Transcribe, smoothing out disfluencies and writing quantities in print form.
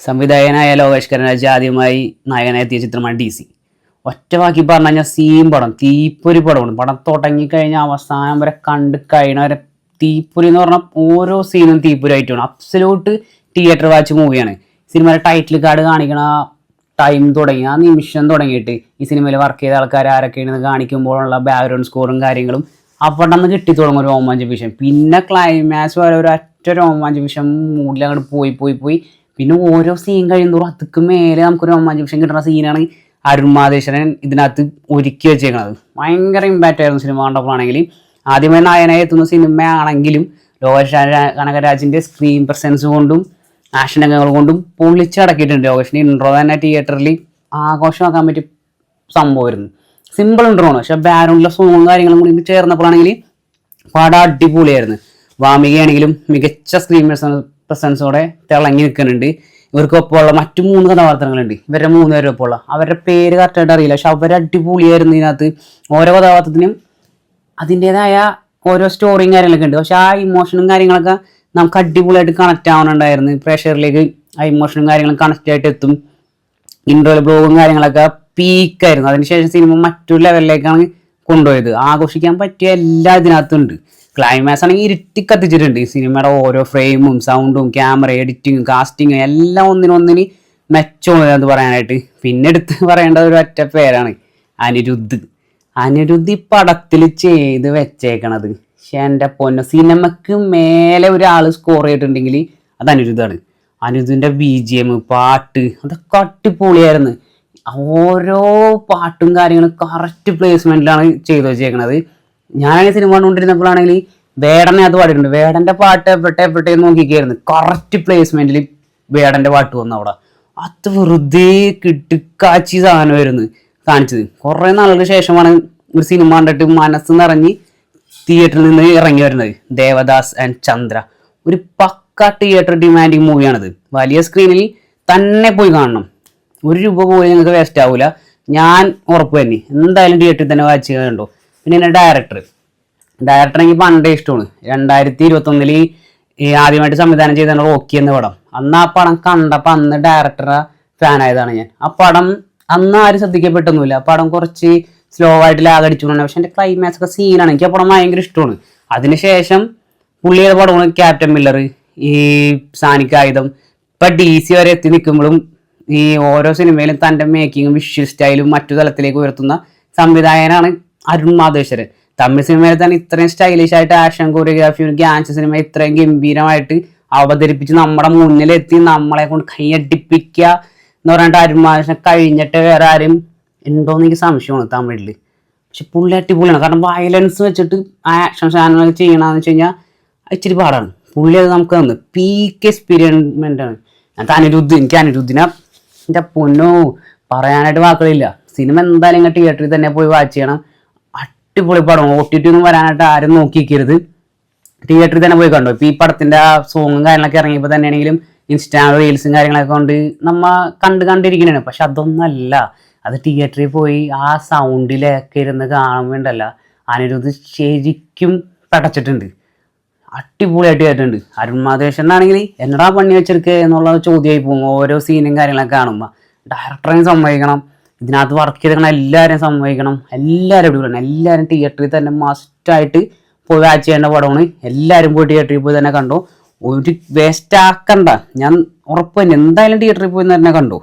സംവിധായകനായ ലോകേഷ് കനകരാജ് ആദ്യമായി നായകനെത്തിയ ചിത്രമാണ് DC. ഒറ്റ വാക്കി പറഞ്ഞു കഴിഞ്ഞാൽ സീൻ പടം, തീപ്പൊരി പടമാണ്. പടം തുടങ്ങിക്കഴിഞ്ഞാൽ അവസാനം വരെ കണ്ട് കഴിഞ്ഞവരെ തീപ്പൊരി എന്ന് പറഞ്ഞാൽ ഓരോ സീനും തീപ്പൊരി ആയിട്ടാണ്. അബ്സല്യൂട്ട് തിയേറ്റർ വാച്ച് മൂവിയാണ്. സിനിമയുടെ ടൈറ്റിൽ കാർഡ് കാണിക്കണ ടൈം തുടങ്ങി, ആ നിമിഷം തുടങ്ങിയിട്ട് ഈ സിനിമയിൽ വർക്ക് ചെയ്ത ആൾക്കാർ ആരൊക്കെയാണെന്ന് കാണിക്കുമ്പോഴുള്ള ബാക്ക്ഗ്രൗണ്ട് സ്കോറും കാര്യങ്ങളും അവിടെ നിന്ന് കിട്ടി തുടങ്ങും രോമാഞ്ച വിഷയം. പിന്നെ ക്ലൈമാക്സ് വരെ ഒരൊറ്റ രോമാഞ്ച വിഷയം മൂഡിൽ അങ്ങോട്ട് പോയി പിന്നെ ഓരോ സീൻ കഴിയുന്നതോറും അതൊക്കെ മേലെ നമുക്ക് രോമാഞ്ച വിഷയം കിട്ടുന്ന സീനാണ് അരുൺ മാതേശ്വരൻ ഇതിനകത്ത് ഒരുക്കി വെച്ചേക്കണത്. ഭയങ്കര ഇമ്പാക്റ്റ് ആയിരുന്നു സിനിമ കണ്ടപ്പോഴാണെങ്കിൽ. ആദ്യമായി നായകനായി എത്തുന്ന സിനിമയാണെങ്കിലും ലോകേഷ് കനകരാജിൻ്റെ സ്ക്രീൻ പ്രസൻസ് കൊണ്ടും ആക്ഷൻ രംഗങ്ങൾ കൊണ്ടും പൊളിച്ചടക്കിയിട്ടുണ്ട്. ലോകേഷിൻ്റെ ഇൻട്രോ തന്നെ തിയേറ്ററിൽ ആഘോഷമാക്കാൻ പറ്റിയ സംഭവമായിരുന്നു. സിമ്പിൾ ഇൻട്രോ ആണ്, പക്ഷെ ബാക്ക്ഗ്രൗണ്ടിലെ സോങ്ങും കാര്യങ്ങളും കൂടി ചേർന്നപ്പോഴാണെങ്കിൽ പടം അടിപൊളിയായിരുന്നു. വാമികയാണെങ്കിലും മികച്ച സ്ക്രീൻ പ്രസൻസോടെ തിളങ്ങി നിൽക്കുന്നുണ്ട്. ഇവർക്കൊപ്പമുള്ള മറ്റു 3 കഥാപാത്രങ്ങളുണ്ട്. ഇവരുടെ 3 പേരൊപ്പമുള്ള അവരുടെ പേര് കറക്റ്റായിട്ട് അറിയില്ല, പക്ഷെ അവർ അടിപൊളിയായിരുന്നു. ഇതിനകത്ത് ഓരോ കഥാപാത്രത്തിനും അതിൻ്റെതായ ഓരോ സ്റ്റോറിയും കാര്യങ്ങളൊക്കെ ഉണ്ട്. പക്ഷെ ആ ഇമോഷനും കാര്യങ്ങളൊക്കെ നമുക്ക് അടിപൊളിയായിട്ട് കണക്റ്റ് ആവുന്നുണ്ടായിരുന്നു. പ്രേക്ഷകരിലേക്ക് ആ ഇമോഷനും കാര്യങ്ങളും കണക്റ്റ് ആയിട്ട് എത്തും. ഇൻട്രോയിൽ ബ്ലോഗും കാര്യങ്ങളൊക്കെ പീക്കായിരുന്നു. അതിനുശേഷം സിനിമ മറ്റൊരു ലെവലിലേക്കാണ് കൊണ്ടുപോയത്. ആഘോഷിക്കാൻ പറ്റിയ എല്ലാ ഇതിനകത്തും ഉണ്ട്. ക്ലൈമാക്സ് ആണെങ്കിൽ ഇരുട്ടി കത്തിച്ചിട്ടുണ്ട്. ഈ സിനിമയുടെ ഓരോ ഫ്രെയിമും സൗണ്ടും ക്യാമറ എഡിറ്റിങ്ങും കാസ്റ്റിങ്ങും എല്ലാം ഒന്നിനൊന്നിന് മെച്ചമാണ് അത് പറയാനായിട്ട്. പിന്നെ എടുത്ത് പറയേണ്ടത് ഒരു ഒറ്റ പേരാണ്, അനിരുദ്ധ്. അനിരുദ്ധ് ഈ പടത്തിൽ ചെയ്ത് വെച്ചേക്കണത് പക്ഷെ എൻ്റെ പൊന്നോ, സിനിമക്ക് മേലെ ഒരാൾ സ്കോർ ചെയ്തിട്ടുണ്ടെങ്കിൽ അത് അനിരുദ്ധാണ്. അനിരുദ്ധിൻ്റെ BGM പാട്ട് അതൊക്കെ അടിപൊളിയായിരുന്നു. ഓരോ പാട്ടും കാര്യങ്ങളും കറക്റ്റ് പ്ലേസ്മെന്റിലാണ് ചെയ്തു വെച്ചേക്കണത്. ഞാനാണെങ്കിൽ സിനിമ കണ്ടുകൊണ്ടിരുന്നപ്പോഴാണെങ്കിൽ വേടനെ അത് പാടിയിട്ടുണ്ട്. വേടന്റെ പാട്ട് എവിടെ നോക്കിക്കായിരുന്നു. കറക്റ്റ് പ്ലേസ്മെന്റിൽ വേടന്റെ പാട്ട് വന്നു അവിടെ. അത് വെറുതെ കിട്ടിക്കാച്ചി സാധനമായിരുന്നു കാണിച്ചത്. കുറേ നാളുകൾക്ക് ശേഷമാണ് ഒരു സിനിമ കണ്ടിട്ട് മനസ്സ് നിറഞ്ഞ് തിയേറ്ററിൽ നിന്ന് ഇറങ്ങി വരുന്നത്. ദേവദാസ് ആൻഡ് ചന്ദ്ര ഒരു പക്ക തിയേറ്റർ ഡിമാൻഡിങ് മൂവിയാണിത്. വലിയ സ്ക്രീനിൽ തന്നെ പോയി കാണണം. ₹1 പോലും നിങ്ങൾക്ക് വേസ്റ്റ് ആവില്ല. ഞാൻ ഉറപ്പ് തന്നെ എന്തായാലും തിയേറ്ററിൽ തന്നെ വാച്ച് കണ്ടോ. പിന്നെ എൻ്റെ ഡയറക്ടർ എനിക്ക് പണ്ടേ ഇഷ്ടമാണ്. 2021 ആദ്യമായിട്ട് സംവിധാനം ചെയ്താണ് റോക്കി എന്ന പടം. അന്ന് ആ പടം കണ്ടപ്പോൾ അന്ന് ഡയറക്ടറെ ഫാനായതാണ് ഞാൻ. ആ പടം അന്ന് ആരും ശ്രദ്ധിക്കപ്പെട്ടൊന്നുമില്ല. ആ പടം കുറച്ച് സ്ലോ ആയിട്ട് ലാഗടിച്ചുകൊണ്ടാണ്. പക്ഷെ എൻ്റെ ക്ലൈമാക്സ് ഒക്കെ സീനാണ്. എനിക്ക് ആ പടം ഭയങ്കര ഇഷ്ടമാണ്. അതിനുശേഷം പുള്ളിയുടെ പടമാണ് ക്യാപ്റ്റൻ മില്ലർ, ഈ സാനിക് ആയുധം. ഇപ്പം DC വരെ എത്തി നിൽക്കുമ്പോഴും ഈ ഓരോ സിനിമയിലും തൻ്റെ മേക്കിങ്ങും വിഷ്വൽ സ്റ്റൈലും മറ്റു തലത്തിലേക്ക് ഉയർത്തുന്ന സംവിധായകനാണ് അരുൺ മാതേശ്വരൻ. തമിഴ് സിനിമയിൽ തന്നെ ഇത്രയും സ്റ്റൈലിഷ് ആയിട്ട് ആക്ഷൻ കൊറിയോഗ്രാഫി, ഒരു ഗ്യാങ്സ്റ്റർ സിനിമ ഇത്രയും ഗംഭീരമായിട്ട് അവതരിപ്പിച്ച് നമ്മുടെ മുന്നിലെത്തി നമ്മളെ കൊണ്ട് കൈയടിപ്പിക്കുക എന്ന് പറഞ്ഞിട്ട് അരുൺ മാതേശ്വരൻ കഴിഞ്ഞിട്ട് വേറെ ആരും ഉണ്ടോയെന്ന് എനിക്ക് സംശയമാണ് തമിഴിൽ. പക്ഷെ പുള്ളി അടിപൊളിയാണ്. കാരണം വയലൻസ് വെച്ചിട്ട് ആക്ഷൻ ചാനൽ ചെയ്യണമെന്ന് വെച്ച് കഴിഞ്ഞാൽ ഇച്ചിരി പാടാണ്. പുള്ളി അത് നമുക്ക് തന്നു പീക്ക് എക്സ്പീരിയൻമെൻ്റ് ആണ്. എനിക്ക് അനിരുദ്ധിനെ എൻ്റെ പൊന്നോ പറയാനായിട്ട് വാക്കുകളില്ല. സിനിമ എന്തായാലും ഇങ്ങനെ തിയേറ്ററിൽ തന്നെ പോയി വാച്ച് ചെയ്യണം. അടിപൊളി പടം. OTT ഒന്നും വരാനായിട്ട് ആരും നോക്കിയിരിക്കരുത്, തിയേറ്ററിൽ തന്നെ പോയി കണ്ടോ. ഇപ്പം ഈ പടത്തിൻ്റെ ആ സോങ്ങും കാര്യങ്ങളൊക്കെ ഇറങ്ങിയപ്പോൾ തന്നെ ആണെങ്കിലും ഇൻസ്റ്റാഗ്രാം റീൽസും കാര്യങ്ങളൊക്കെ കൊണ്ട് നമ്മ കണ്ടിരിക്കണേ. പക്ഷെ അതൊന്നല്ല, അത് തിയേറ്ററിൽ പോയി ആ സൗണ്ടിലൊക്കെ ഇരുന്ന് കാണുമ്പോണ്ടല്ല അനിരുദ്ധ് ശരിക്കും പടച്ചിട്ടുണ്ട്. അടിപൊളിയായിട്ട് കേട്ടിട്ടുണ്ട്. അരുൺ മാതേശ്വരനാണെങ്കിൽ എന്നടാ പണി വെച്ചെടുക്കുക എന്നുള്ള ചോദ്യമായി പോകും ഓരോ സീനും കാര്യങ്ങളൊക്കെ കാണുമ്പോൾ. ഡയറക്ടറെയും സമ്മതിക്കണം, ഇതിനകത്ത് വർക്ക് ചെയ്തേക്കണം എല്ലാവരെയും സമ്മതിക്കണം. എല്ലാവരും അടിപൊളിയാണ്. എല്ലാവരും തിയേറ്ററിൽ തന്നെ മസ്റ്റായിട്ട് പോയി വാച്ച് ചെയ്യേണ്ട പടമാണ്. എല്ലാവരും പോയി തിയേറ്ററിൽ പോയി തന്നെ കണ്ടോ. ഒരു വേസ്റ്റ് ആക്കണ്ട. ഞാൻ ഉറപ്പ് തന്നെ എന്തായാലും തിയേറ്ററിൽ പോയി തന്നെ കണ്ടോ.